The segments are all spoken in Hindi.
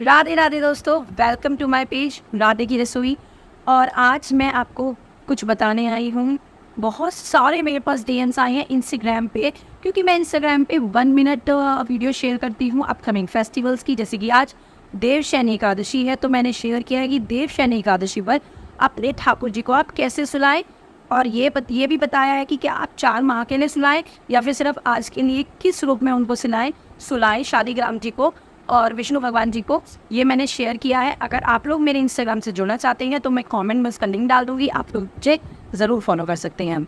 राधे राधे दोस्तों, welcome to my page Radhe की रसोई। और आज मैं आपको कुछ बताने आई हूँ। बहुत सारे मेरे पास डीएम्स आए हैं इंस्टाग्राम पे, क्योंकि मैं इंस्टाग्राम पे 1 मिनट वीडियो शेयर करती हूँ अपकमिंग फेस्टिवल्स की। जैसे कि आज देवशयनी एकादशी है, तो मैंने शेयर किया है कि देवशयनी एकादशी पर अपने ठाकुर जी को आप कैसे सुलाएं। और ये भी बताया है कि क्या आप 4 माह के लिए सुलाएं या फिर सिर्फ आज के लिए, किस रूप में उनको सुलाएं शालिग्राम जी को और विष्णु भगवान जी को। ये मैंने शेयर किया है। अगर आप लोग मेरे इंस्टाग्राम से जुड़ना चाहते हैं तो मैं कमेंट बॉक्स का लिंक डाल दूंगी, आप लोग मुझे ज़रूर फॉलो कर सकते हैं।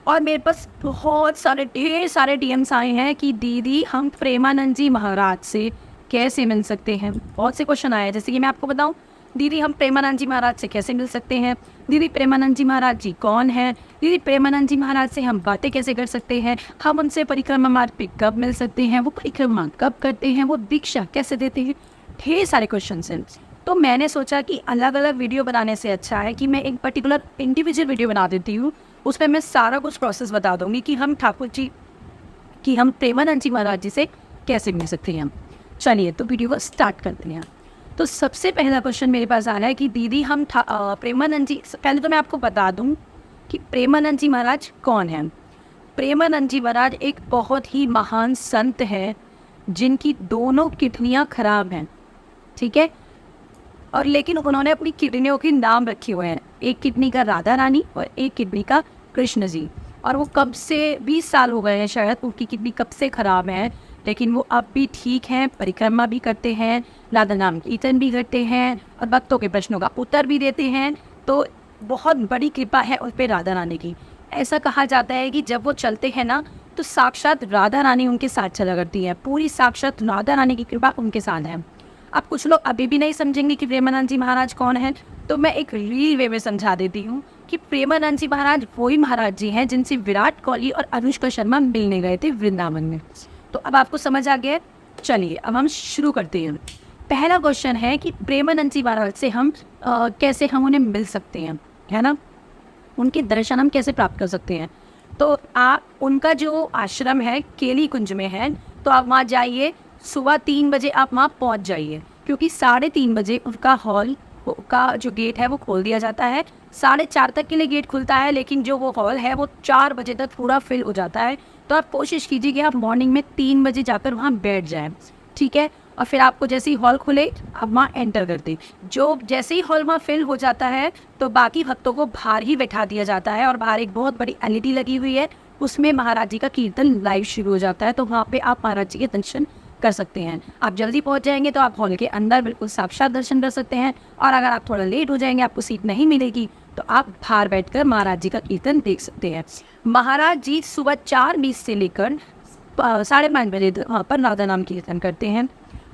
और मेरे पास बहुत सारे ढेर सारे डीएम्स आए हैं कि दीदी हम प्रेमानंद जी महाराज से कैसे मिल सकते हैं। बहुत से क्वेश्चन आए हैं, जैसे कि मैं आपको बताऊं, दीदी हम प्रेमानंद जी महाराज से कैसे मिल सकते हैं, दीदी प्रेमानंद जी महाराज जी कौन है, दीदी प्रेमानंद जी महाराज से हम बातें कैसे कर सकते हैं, हम उनसे परिक्रमा मार्ग पे कब मिल सकते हैं, वो परिक्रमा कब करते हैं, वो दीक्षा कैसे देते हैं। ढेर सारे क्वेश्चन हैं। तो मैंने सोचा कि अलग अलग वीडियो बनाने से अच्छा है कि मैं एक पर्टिकुलर इंडिविजुअल वीडियो बना देती हूँ। उसमें मैं सारा कुछ प्रोसेस बता दूंगी कि हम ठाकुर जी कि हम प्रेमानंद जी महाराज जी से कैसे मिल सकते हैं। चलिए तो वीडियो को स्टार्ट करते हैं। तो सबसे पहला क्वेश्चन मेरे पास आ रहा है कि दीदी हम प्रेमानंद जी, पहले तो मैं आपको बता दूं कि प्रेमानंद जी महाराज कौन है। प्रेमानंद जी महाराज एक बहुत ही महान संत है जिनकी दोनों किडनियाँ खराब हैं, ठीक है। और लेकिन उन्होंने अपनी किडनियों के नाम रखे हुए हैं, एक किडनी का राधा रानी और एक किडनी का कृष्ण जी। और वो कब से 20 साल हो गए हैं शायद, उनकी किडनी कब से ख़राब है, लेकिन वो अब भी ठीक हैं, परिक्रमा भी करते हैं, राधा नाम कीर्तन भी करते हैं और भक्तों के प्रश्नों का उत्तर भी देते हैं। तो बहुत बड़ी कृपा है उस पर राधा रानी की। ऐसा कहा जाता है कि जब वो चलते हैं ना, तो साक्षात राधा रानी उनके साथ चला करती है, पूरी साक्षात राधा रानी की कृपा उनके साथ है। अब कुछ लोग अभी भी नहीं समझेंगे कि प्रेमानंद जी महाराज कौन है, तो मैं एक रील वे में समझा देती हूँ कि प्रेमानंद जी महाराज वही महाराज जी हैं जिनसे विराट कोहली और अनुष्का शर्मा मिलने गए थे वृंदावन में। तो अब आपको समझ आ गया। चलिए अब हम शुरू करते हैं। पहला क्वेश्चन है कि प्रेमानंद जी महाराज से हम कैसे हम उन्हें मिल सकते हैं, है ना, उनके दर्शन हम कैसे प्राप्त कर सकते हैं। तो आप उनका जो आश्रम है केली कुंज में है, तो आप वहाँ जाइए। सुबह 3 बजे आप वहाँ पहुँच जाइए, क्योंकि 3:30 बजे उनका हॉल का जो गेट है वो खोल दिया जाता है। 4:30 तक के लिए गेट खुलता है, लेकिन जो वो हॉल है वो 4 बजे तक पूरा फिल हो जाता है। तो आप कोशिश कीजिए कि आप मॉर्निंग में 3 बजे जाकर वहाँ बैठ जाएं, ठीक है। और फिर आपको जैसे ही हॉल खुले आप वहाँ एंटर कर दें। जो जैसे ही हॉल वहाँ फिल हो जाता है तो बाकी भक्तों को बाहर ही बैठा दिया जाता है, और बाहर एक बहुत बड़ी एलईडी लगी हुई है, उसमें महाराज जी का कीर्तन लाइव शुरू हो जाता है। तो वहाँ पे आप महाराज जी के दर्शन कर सकते हैं। आप जल्दी पहुँच जाएंगे तो आप हॉल के अंदर बिल्कुल साक्षात दर्शन कर सकते हैं, और अगर आप थोड़ा लेट हो जाएंगे, आपको सीट नहीं मिलेगी, तो आप बाहर बैठकर महाराज जी का कीर्तन देख सकते हैं। महाराज जी सुबह 4:20 से लेकर 5:30 बजे तक वहाँ पर राधा नाम कीर्तन करते हैं।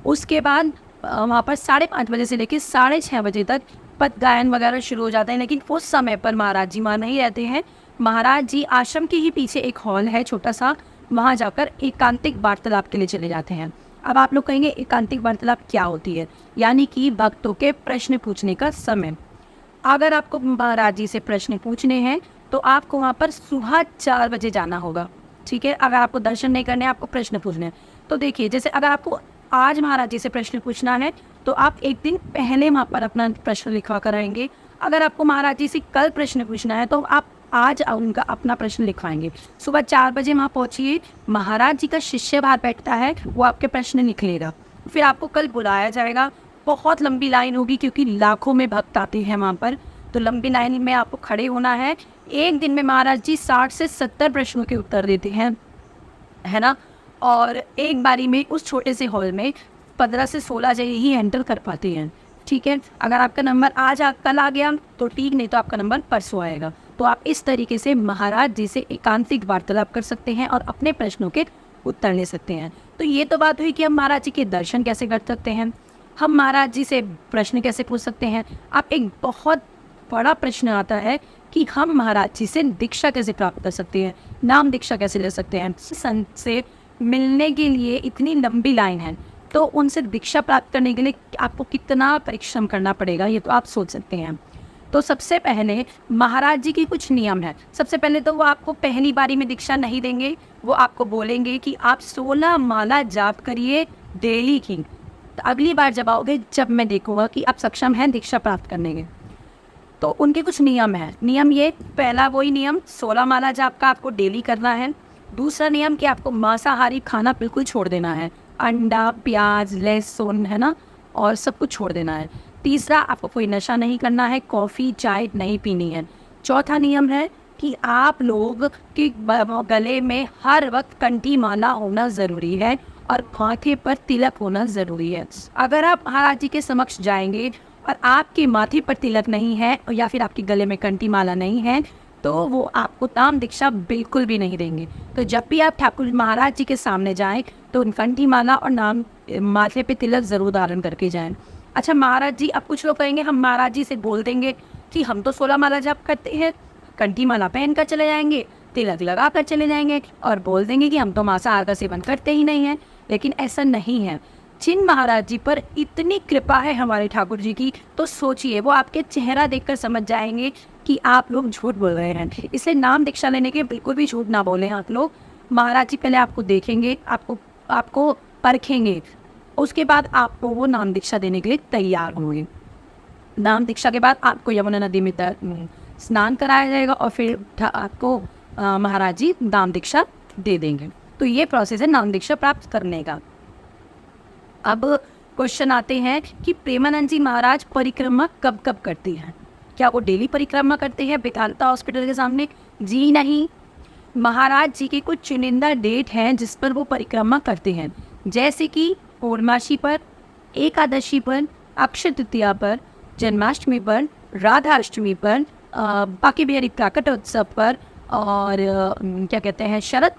उसके बाद वहाँ पर 5:30 बजे से लेकर 6:30 बजे तक पद गायन वगैरह शुरू हो जाते हैं, लेकिन उस समय पर महाराज जी वहाँ नहीं रहते हैं। महाराज जी आश्रम के ही पीछे एक हॉल है छोटा सा, वहाँ जाकर एकांतिक वार्तालाप के लिए चले जाते हैं। अब आप लोग कहेंगे एकांतिक वार्तालाप क्या होती है, यानी कि भक्तों के प्रश्न पूछने का समय। अगर आपको महाराज जी से प्रश्न पूछने हैं तो आपको वहाँ पर सुबह 4 बजे जाना होगा, ठीक है। अगर आपको दर्शन नहीं करने, आपको प्रश्न पूछने हैं, तो देखिए, जैसे अगर आपको आज महाराज जी से प्रश्न पूछना है तो आप एक दिन पहले वहाँ पर अपना प्रश्न लिखवा कर आएंगे। अगर आपको महाराज जी से कल प्रश्न पूछना है तो आप आज उनका अपना प्रश्न लिखवाएंगे। सुबह 4 बजे वहाँ पहुँचिए, महाराज जी का शिष्य बाहर बैठता है, वो आपके प्रश्न लिख लेगा। फिर आपको कल बुलाया जाएगा। बहुत लंबी लाइन होगी क्योंकि लाखों में भक्त आते हैं वहाँ पर, तो लंबी लाइन में आपको खड़े होना है। एक दिन में महाराज जी 60 से 70 प्रश्नों के उत्तर देते हैं, है ना। और एक बारी में उस छोटे से हॉल में 15 से 16 जगह ही एंटर कर पाते हैं, ठीक है। अगर आपका नंबर कल आ गया तो ठीक, नहीं तो आपका नंबर परसों आएगा। तो आप इस तरीके से महाराज जी से एकांतिक वार्तालाप कर सकते हैं और अपने प्रश्नों के उत्तर ले सकते हैं। तो ये तो बात हुई कि हम महाराज जी के दर्शन कैसे कर सकते हैं, हम महाराज जी से प्रश्न कैसे पूछ सकते हैं। अब एक बहुत बड़ा प्रश्न आता है कि हम महाराज जी से दीक्षा कैसे प्राप्त कर सकते हैं, नाम दीक्षा कैसे ले सकते हैं। संत से मिलने के लिए इतनी लंबी लाइन है, तो उनसे दीक्षा प्राप्त करने के लिए आपको कितना परिश्रम करना पड़ेगा, ये तो आप सोच सकते हैं। तो सबसे पहले महाराज जी की कुछ नियम है। सबसे पहले तो वो आपको पहली बारी में दीक्षा नहीं देंगे, वो आपको बोलेंगे कि आप 16 माला जाप करिए डेली की, तो अगली बार जब आओगे, जब मैं देखूँगा कि आप सक्षम हैं दीक्षा प्राप्त करने के, तो उनके कुछ नियम हैं। नियम ये, पहला वही नियम 16 माला जाप का आपको डेली करना है। दूसरा नियम कि आपको मांसाहारी खाना बिल्कुल छोड़ देना है, अंडा, प्याज, लहसुन, है ना, और सब कुछ छोड़ देना है। तीसरा, आपको कोई नशा नहीं करना है, कॉफ़ी चाय नहीं पीनी है। चौथा नियम है कि आप लोग के गले में हर वक्त कंठी माला होना ज़रूरी है और माथे पर तिलक होना ज़रूरी है। अगर आप महाराज जी के समक्ष जाएंगे और आपके माथे पर तिलक नहीं है या फिर आपके गले में कंठी माला नहीं है, तो वो आपको नाम दीक्षा बिल्कुल भी नहीं देंगे। तो जब भी आप ठाकुर महाराज जी के सामने जाएं तो उन कंठी माला और नाम माथे पे तिलक ज़रूर धारण करके जाएं। अच्छा महाराज जी, अब कुछ लोग कहेंगे हम महाराज जी से बोल देंगे कि हम तो 16 माला जाप करते हैं, कंठी माला पहन कर चले जाएंगे, तिलक लगा कर चले जाएंगे और बोल देंगे कि हम तो मांसाहार का सेवन करते ही नहीं हैं। लेकिन ऐसा नहीं है। जिन महाराज जी पर इतनी कृपा है हमारे ठाकुर जी की, तो सोचिए वो आपके चेहरा देखकर समझ जाएंगे कि आप लोग झूठ बोल रहे हैं। इसलिए नाम दीक्षा लेने के बिल्कुल भी झूठ ना बोलें आप लोग। महाराज जी पहले आपको देखेंगे, आपको परखेंगे, उसके बाद आपको वो नाम दीक्षा देने के लिए तैयार होंगे। नाम दीक्षा के बाद आपको यमुना नदी में स्नान कराया जाएगा और फिर आपको महाराज जी नाम दीक्षा दे देंगे। तो ये प्रोसेस है नाम दीक्षा प्राप्त करने का। अब क्वेश्चन आते हैं कि प्रेमानंद जी महाराज परिक्रमा कब कब करती हैं? क्या वो डेली परिक्रमा करते हैं वेदांता हॉस्पिटल के सामने? जी नहीं। महाराज जी के कुछ चुनिंदा डेट हैं जिस पर वो परिक्रमा करते हैं, जैसे कि पूर्णमासी पर, एकादशी पर, अक्षय तृतीया पर, जन्माष्टमी पर, राधाष्टमी पर, बाकी बिहारी प्राकट उत्सव पर, और क्या कहते हैं शरद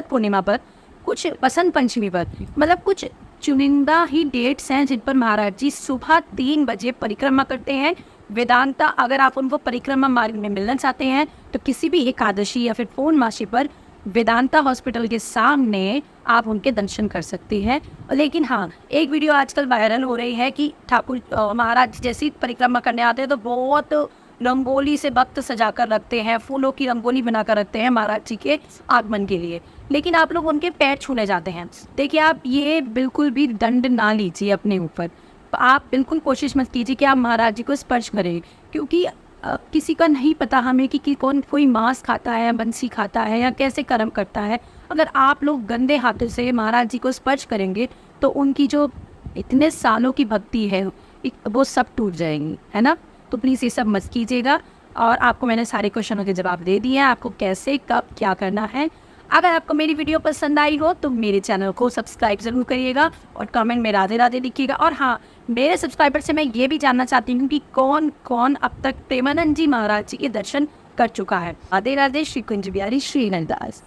पूर्णिमा पर, कुछ बसंत पंचमी पर। मतलब कुछ चुनिंदा ही डेट्स हैं जिन पर महाराज जी सुबह 3 बजे परिक्रमा करते हैं। वेदांता, अगर आप उनको परिक्रमा मार्ग में मिलना चाहते हैं तो किसी भी एकादशी या फिर पूर्णमासी पर वेदांता हॉस्पिटल के सामने आप उनके दर्शन कर सकते हैं। लेकिन हाँ, एक वीडियो आजकल वायरल हो रही है कि ठाकुर महाराज जैसी परिक्रमा करने आते हैं तो बहुत रंगोली से भक्त सजा कर रखते हैं, फूलों की रंगोली बनाकर रखते हैं महाराज जी के आगमन के लिए, लेकिन आप लोग उनके पैर छूने जाते हैं। देखिए, आप ये बिल्कुल भी दंड ना लीजिए अपने ऊपर। आप बिल्कुल कोशिश मत कीजिए कि आप महाराज जी को स्पर्श करें, क्योंकि किसी का नहीं पता हमें कि कौन कोई मांस खाता है, बंसी खाता है या कैसे कर्म करता है। अगर आप लोग गंदे हाथों से महाराज जी को स्पर्श करेंगे तो उनकी जो इतने सालों की भक्ति है वो सब टूट जाएंगी, है ना। तो प्लीज़ ये सब मत कीजिएगा। और आपको मैंने सारे क्वेश्चनों के जवाब दे दिए हैं, आपको कैसे कब क्या करना है। अगर आपको मेरी वीडियो पसंद आई हो तो मेरे चैनल को सब्सक्राइब ज़रूर करिएगा और कमेंट में राधे राधे लिखिएगा। और हाँ, मेरे सब्सक्राइबर से मैं ये भी जानना चाहती हूँ कि कौन कौन अब तक प्रेमानंद जी महाराज जी के दर्शन कर चुका है। राधे राधे। श्री कुंज बिहारी श्री नंदास।